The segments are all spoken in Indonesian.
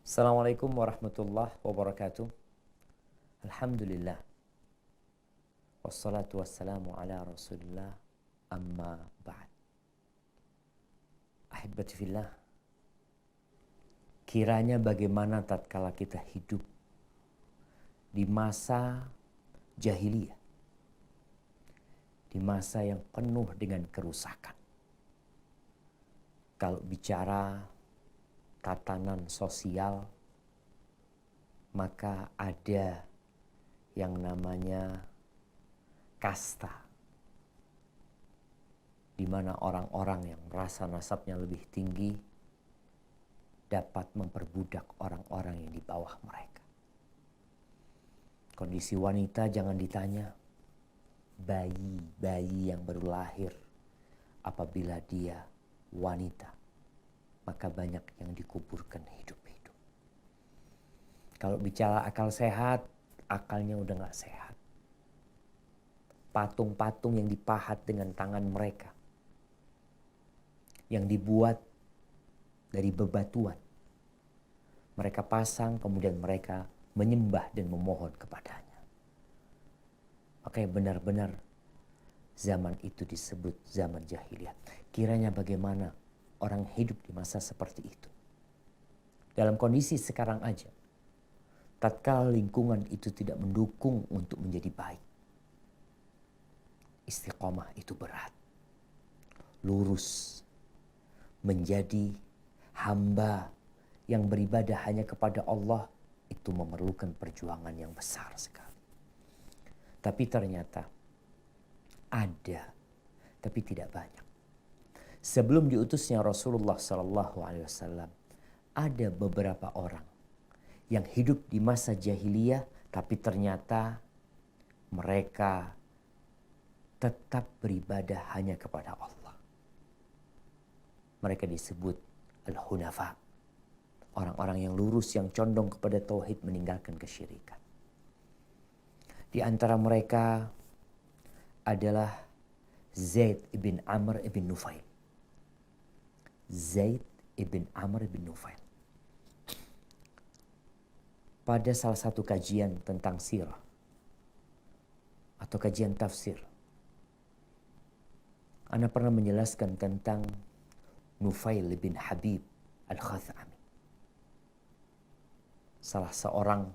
Assalamualaikum warahmatullahi wabarakatuh. Alhamdulillah. Wassalatu wassalamu ala rasulillah amma ba'd. Ahibati fillah. Kiranya bagaimana tatkala kita hidup di masa jahiliyah. Di masa yang penuh dengan kerusakan. Kalau bicara tatanan sosial, maka ada yang namanya kasta, di mana orang-orang yang merasa nasabnya lebih tinggi dapat memperbudak orang-orang yang di bawah mereka. Kondisi wanita jangan ditanya. Bayi yang baru lahir, apabila dia wanita, maka banyak yang dikuburkan hidup-hidup. Kalau bicara akal sehat, akalnya udah gak sehat. Patung-patung yang dipahat dengan tangan mereka, yang dibuat dari bebatuan, mereka pasang, kemudian mereka menyembah dan memohon kepadanya. Makanya benar-benar zaman itu disebut zaman jahiliyah. Kiranya bagaimana orang hidup di masa seperti itu. Dalam kondisi sekarang aja, tatkala lingkungan itu tidak mendukung untuk menjadi baik, istiqomah itu berat. Lurus, menjadi hamba yang beribadah hanya kepada Allah, itu memerlukan perjuangan yang besar sekali. Tapi ternyata ada, tapi tidak banyak. Sebelum diutusnya Rasulullah SAW, ada beberapa orang yang hidup di masa jahiliyah, tapi ternyata mereka tetap beribadah hanya kepada Allah. Mereka disebut Al-Hunafa, orang-orang yang lurus, yang condong kepada tauhid, meninggalkan kesyirikan. Di antara mereka adalah Zaid ibn Amr ibn Nufail. Zaid ibn Amr ibn Nufail. Pada salah satu kajian tentang sirah atau kajian tafsir, Ana pernah menjelaskan tentang Nufail bin Habib al-Khathami. Salah seorang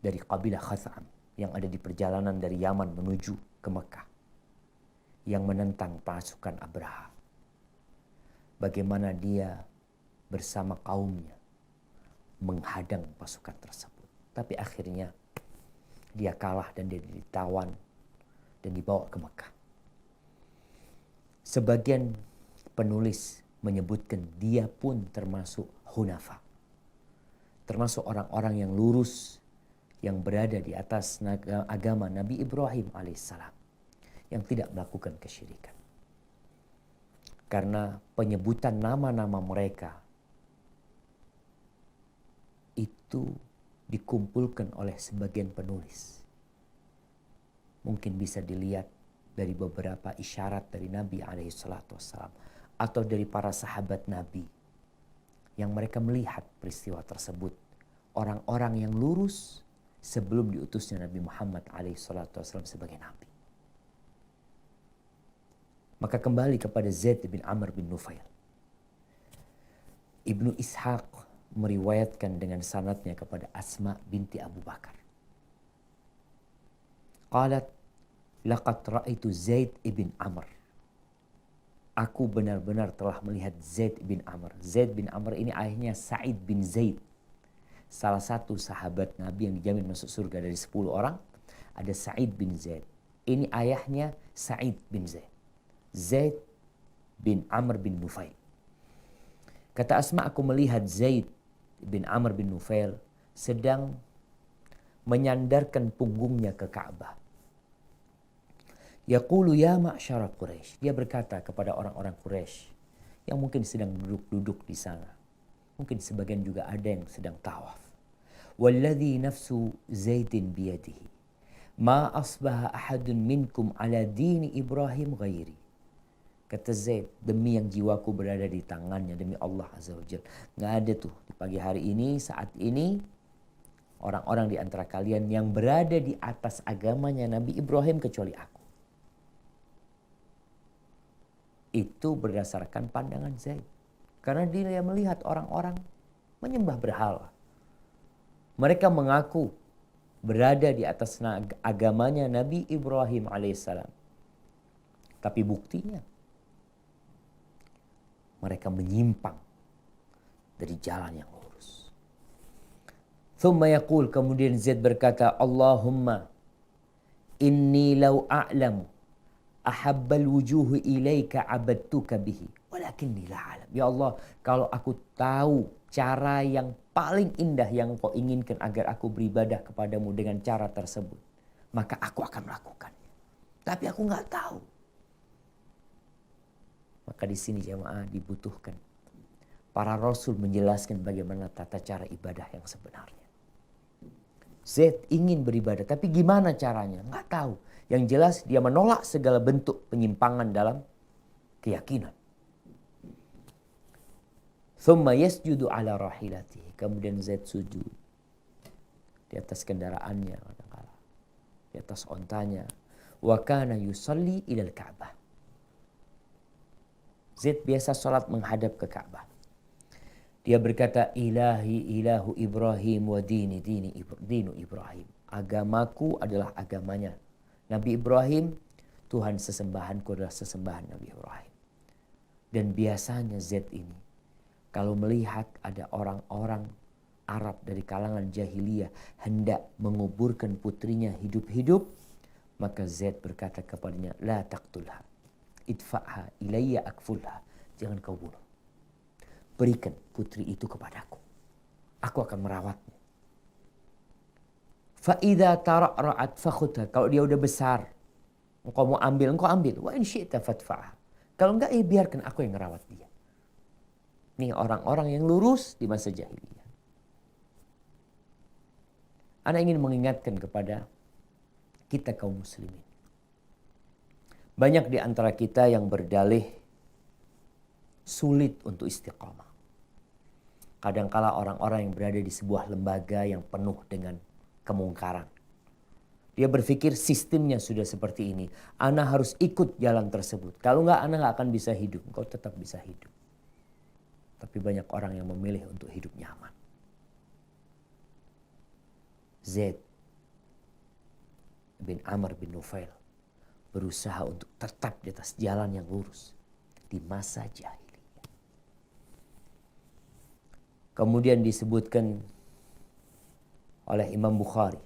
dari kabilah Khatham yang ada di perjalanan dari Yaman menuju ke Mekah, yang menentang pasukan Abraha. Bagaimana dia bersama kaumnya menghadang pasukan tersebut. Tapi akhirnya dia kalah dan dia ditawan dan dibawa ke Mekah. Sebagian penulis menyebutkan dia pun termasuk Hunafa. Termasuk orang-orang yang lurus, yang berada di atas agama Nabi Ibrahim alaihissalam, yang tidak melakukan kesyirikan. Karena penyebutan nama-nama mereka itu dikumpulkan oleh sebagian penulis. Mungkin bisa dilihat dari beberapa isyarat dari Nabi alaihissalam atau dari para sahabat Nabi yang mereka melihat peristiwa tersebut. Orang-orang yang lurus sebelum diutusnya Nabi Muhammad alaihissalam sebagai Nabi. Maka kembali kepada Zaid bin Amr bin Nufail. Ibnu Ishaq meriwayatkan dengan sanadnya kepada Asma binti Abu Bakar. Qalat, laqad ra'aitu Zaid ibn Amr. Aku benar-benar telah melihat Zaid bin Amr. Zaid bin Amr ini ayahnya Sa'id bin Zaid. Salah satu sahabat Nabi yang dijamin masuk surga dari 10 orang. Ada Sa'id bin Zaid. Ini ayahnya Sa'id bin Zaid. Zaid bin Amr bin Nufail. Kata Asma, aku melihat Zaid bin Amr bin Nufail sedang menyandarkan punggungnya ke Ka'bah. Yaqulu ya ma'syara Quraisy. Dia berkata kepada orang-orang Quraisy yang mungkin sedang duduk-duduk di sana. Mungkin sebagian juga ada yang sedang tawaf. Walladhi nafsu Zaidin biyadihi. Ma asbaha ahadun minkum ala dini Ibrahim ghairi. Kata Zaid, demi yang jiwaku berada di tangannya, demi Allah Azza wa Jal. Nggak ada tuh di pagi hari ini, saat ini, orang-orang di antara kalian yang berada di atas agamanya Nabi Ibrahim kecuali aku. Itu berdasarkan pandangan Zaid. Karena dia melihat orang-orang menyembah berhala. Mereka mengaku berada di atas agamanya Nabi Ibrahim alaihissalam. Tapi buktinya, mereka menyimpang dari jalan yang lurus. Thumma yaqul, kemudian Zaid berkata, Allahumma inni law a'lamu ahabbal wujuhi ilaika abadtuka bihi walakinni la alam. Ya Allah, kalau aku tahu cara yang paling indah yang kau inginkan agar aku beribadah kepadamu dengan cara tersebut, maka aku akan melakukannya. Tapi aku nggak tahu. Maka di sini jemaah dibutuhkan para rasul menjelaskan bagaimana tata cara ibadah yang sebenarnya. Zaid ingin beribadah, tapi gimana caranya? Nggak tahu. Yang jelas dia menolak segala bentuk penyimpangan dalam keyakinan. Thumma yasjudu ala rahilatihi. Kemudian Zaid sujud di atas kendaraannya, di atas ontanya. Wa kana yusalli ilal Ka'bah. Zaid biasa sholat menghadap ke Ka'bah. Dia berkata, Ilahi ilahu Ibrahim wa dinu Ibrahim. Agamaku adalah agamanya Nabi Ibrahim. Tuhan sesembahanku adalah sesembahan Nabi Ibrahim. Dan biasanya Zaid ini, kalau melihat ada orang-orang Arab dari kalangan jahiliyah hendak menguburkan putrinya hidup-hidup, maka Zaid berkata kepadanya, La taqtulha, idfa'ha ilayya akfulha. Jangan kau bunuh. Berikan putri itu kepadaku. Aku akan merawatnya. Fa'idha tara'ra'at fakhudha. Kalau dia udah besar, engkau mau ambil, engkau ambil. Wa in syi'ta fadfa'ha. Kalau enggak, biarkan aku yang merawat dia. Ini orang-orang yang lurus di masa jahiliyah. Ana ingin mengingatkan kepada kita kaum muslimin. Banyak di antara kita yang berdalih sulit untuk istiqamah. Kadangkala orang-orang yang berada di sebuah lembaga yang penuh dengan kemungkaran. Dia berpikir sistemnya sudah seperti ini. Ana harus ikut jalan tersebut. Kalau enggak, ana enggak akan bisa hidup. Engkau tetap bisa hidup. Tapi banyak orang yang memilih untuk hidup nyaman. Zaid bin Amr bin Nufail berusaha untuk tetap di atas jalan yang lurus di masa jahiliyah. Kemudian disebutkan oleh Imam Bukhari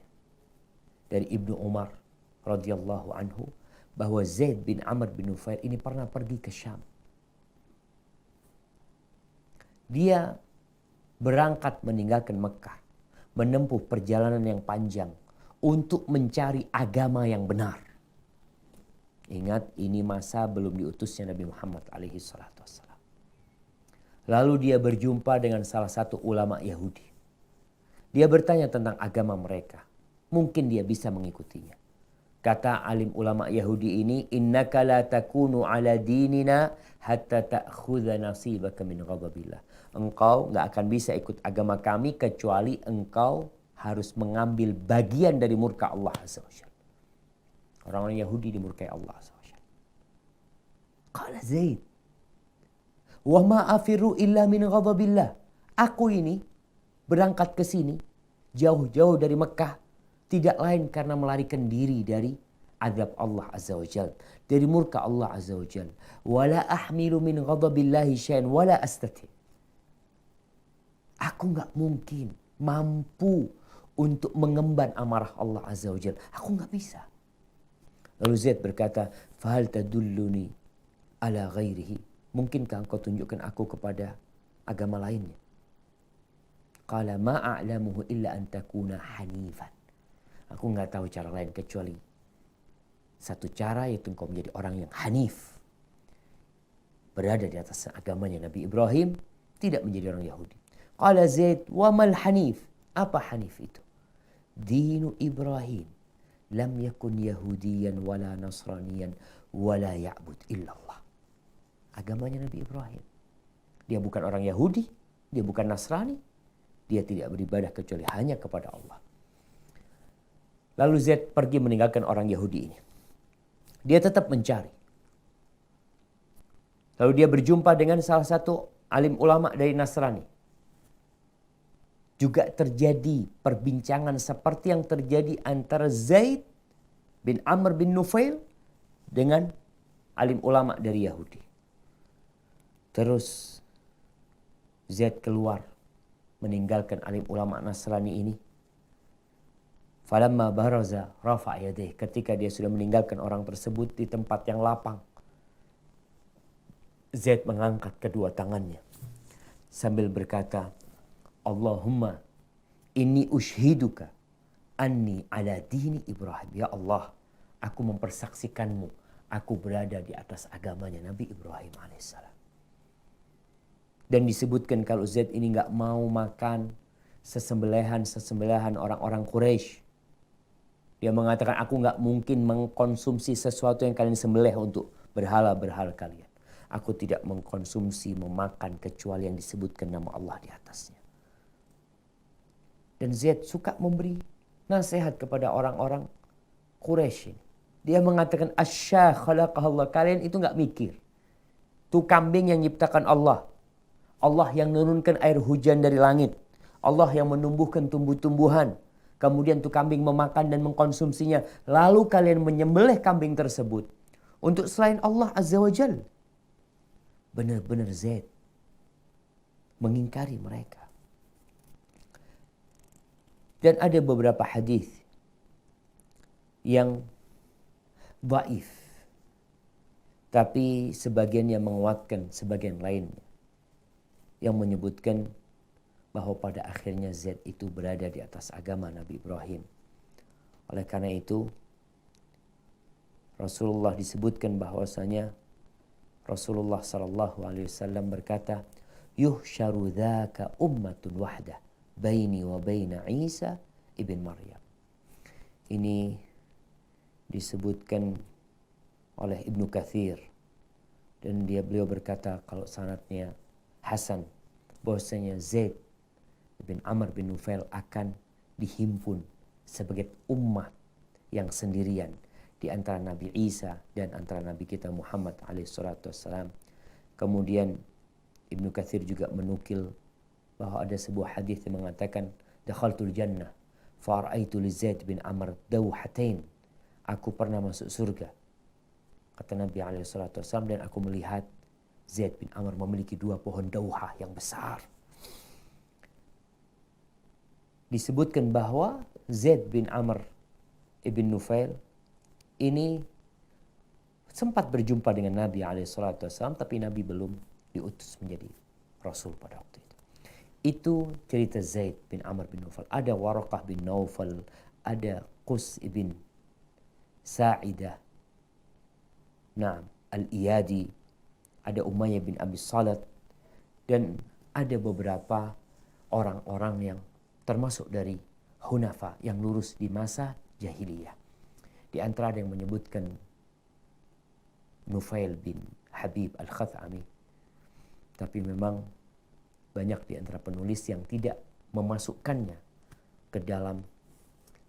dari Ibnu Umar radhiyallahu anhu bahwa Zaid bin Amr bin Nufail ini pernah pergi ke Syam. Dia berangkat meninggalkan Mekah, menempuh perjalanan yang panjang untuk mencari agama yang benar. Ingat, ini masa belum diutusnya Nabi Muhammad alaihi salatu wassalam. Lalu dia berjumpa dengan salah satu ulama Yahudi. Dia bertanya tentang agama mereka. Mungkin dia bisa mengikutinya. Kata alim ulama Yahudi ini, innaka la takunu ala dinina hatta ta'khudha nasibaka min ghadabillah. Engkau nggak akan bisa ikut agama kami kecuali engkau harus mengambil bagian dari murka Allah Azza wa Jalla. Orang-orang Yahudi dimurkai Allah Azza wa Jalla. Qala Zaid, wa ma afiru illa min ghadabillah. Aku ini berangkat ke sini jauh-jauh dari Mekah tidak lain karena melarikan diri dari azab Allah Azza wa Jalla, dari murka Allah Azza wa Jalla. Wala ahmilu min ghadabillahi syai'an wala astati. Aku enggak mungkin mampu untuk mengemban amarah Allah Azza wa Jalla. Aku enggak bisa. Lalu Zaid berkata, "Fahal tadulluni ala ghairihi?" Mungkinkah engkau tunjukkan aku kepada agama lainnya? Qala ma a'lamuhu illa an takuna hanifan. Aku enggak tahu cara lain kecuali satu cara, yaitu engkau menjadi orang yang hanif. Berada di atas agamanya Nabi Ibrahim, tidak menjadi orang Yahudi. Qala Zaid, wa mal hanif? Apa hanif itu? Dinu Ibrahim lam yakun yahudiyan wala nasraniyan wala ya'bud illallah. agamanya Nabi Ibrahim. Dia bukan orang Yahudi, dia bukan Nasrani, dia tidak beribadah kecuali hanya kepada Allah. Lalu Z pergi meninggalkan orang Yahudi ini. Dia tetap mencari. Lalu dia berjumpa dengan salah satu alim ulama dari Nasrani. Juga terjadi perbincangan seperti yang terjadi antara Zaid bin Amr bin Nufail dengan alim ulama dari Yahudi. Terus Zaid keluar meninggalkan alim ulama Nasrani ini. Falamma baraza rafa' yadayh, ketika dia sudah meninggalkan orang tersebut di tempat yang lapang, Zaid mengangkat kedua tangannya sambil berkata, Allahumma inni ushiduka anni ala dini Ibrahim. Ya Allah, aku mempersaksikanmu, aku berada di atas agamanya Nabi Ibrahim alaihissalam. Dan disebutkan kalau Zaid ini nggak mau makan sesembelihan orang-orang Quraisy. Dia mengatakan, aku nggak mungkin mengkonsumsi sesuatu yang kalian sembelih untuk berhala-berhala kalian. Aku tidak mengkonsumsi, memakan kecuali yang disebutkan nama Allah di atasnya. Dan Zaid suka memberi nasihat kepada orang-orang Quraisy. Dia mengatakan, Asya khalaqahallah. Kalian itu nggak mikir. Itu kambing yang nyiptakan Allah. Allah yang menurunkan air hujan dari langit. Allah yang menumbuhkan tumbuh-tumbuhan. Kemudian tuh kambing memakan dan mengkonsumsinya. Lalu kalian menyembelih kambing tersebut untuk selain Allah Azza wa Jal. Benar-benar Zaid mengingkari mereka. Dan ada beberapa hadis yang dhaif, tapi sebagian yang menguatkan sebagian lainnya, yang menyebutkan bahwa pada akhirnya Zaid itu berada di atas agama Nabi Ibrahim. Oleh karena itu, Rasulullah disebutkan bahwasanya Rasulullah SAW berkata, Yuhsyaru dhaka ummatun wahdah baini wa baina Isa ibn Maryam. Ini disebutkan oleh Ibnu Katsir. Dan beliau berkata kalau sanadnya Hasan, bahwasanya Zaid bin Amr bin Nufail akan dihimpun sebagai umat yang sendirian di antara Nabi Isa dan antara Nabi kita Muhammad alaihissalam. Kemudian Ibnu Katsir juga menukil bahwa ada sebuah hadis yang mengatakan, dakhaltul jannah fa ra'aitu li Zaid bin Amr dawhatain. Aku pernah masuk surga, kata Nabi alaihissalam, dan aku melihat Zaid bin Amr memiliki dua pohon dauhah yang besar. Disebutkan bahwa Zaid bin Amr ibn Nufail ini sempat berjumpa dengan Nabi alaihissalam, tapi Nabi belum diutus menjadi Rasul pada waktu itu. Itu cerita Zaid bin Amr bin Nufail. Ada Waraqah bin Naufal, ada Qus ibn Sa'idah, Al-Iyadi, ada Umayyah bin Abi Salat, dan ada beberapa orang-orang yang termasuk dari Hunafa yang lurus di masa jahiliyah. Di antara ada yang menyebutkan Nufail bin Habib al-Khathami. Tapi memang banyak di antara penulis yang tidak memasukkannya ke dalam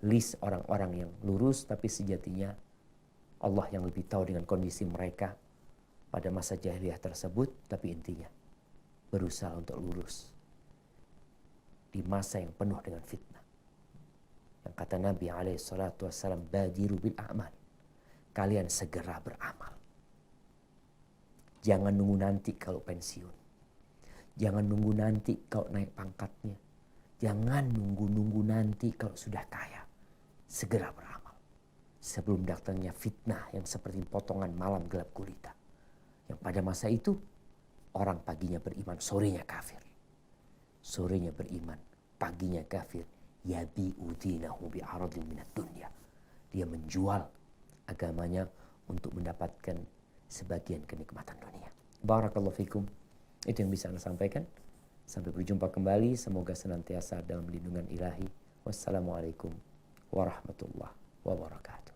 list orang-orang yang lurus, tapi sejatinya Allah yang lebih tahu dengan kondisi mereka pada masa jahiliyah tersebut. Tapi intinya berusaha untuk lurus di masa yang penuh dengan fitnah. Yang kata Nabi SAW, badiru bil a'mal. Kalian segera beramal. Jangan nunggu nanti kalau pensiun. Jangan nunggu nanti kalau naik pangkatnya. Jangan nunggu nanti kalau sudah kaya. Segera beramal. Sebelum datangnya fitnah yang seperti potongan malam gelap gulita. Yang pada masa itu, orang paginya beriman, sorenya kafir. Sorenya beriman, paginya kafir. Yabi'u dinahu bi'aradin minad dunya. Dia menjual agamanya untuk mendapatkan sebagian kenikmatan dunia. Barakallahu fikum. Itu yang bisa Anda sampaikan. Sampai berjumpa kembali. Semoga senantiasa dalam lindungan ilahi. Wassalamualaikum warahmatullahi wabarakatuh.